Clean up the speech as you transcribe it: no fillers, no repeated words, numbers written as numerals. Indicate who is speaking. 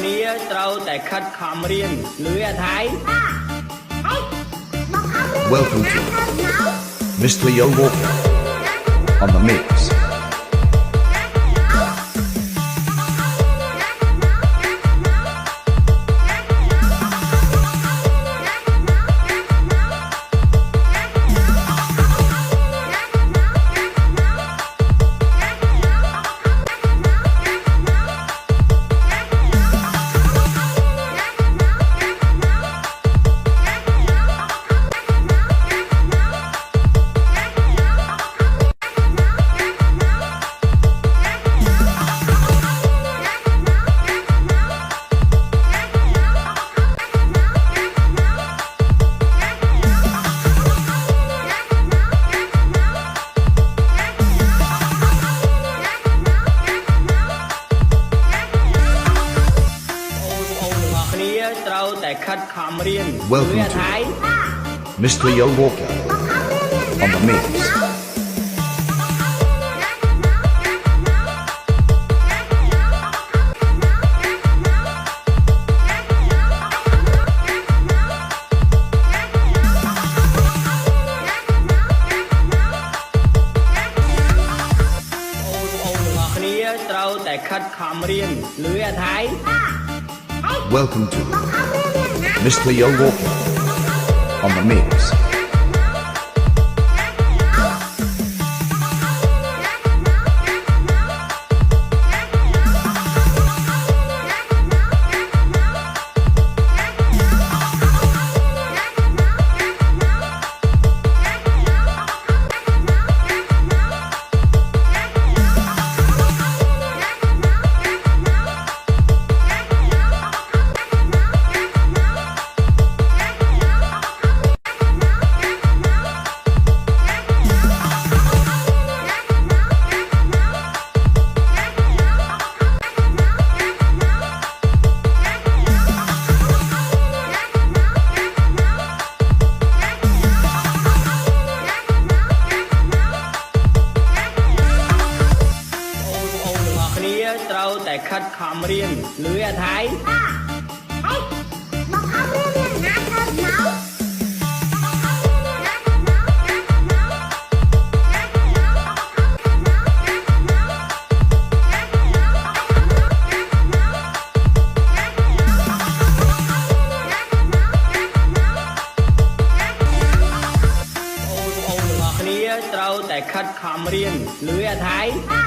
Speaker 1: គ្នាត្រូវតែខិតខំរៀនលឺអាថៃ
Speaker 2: Welcome to Mr. Yo Walker on the mix. Welcome to Mr. Yo Walker on the mix. Welcome to Mr. Yo Walker on the mix.
Speaker 1: Welcome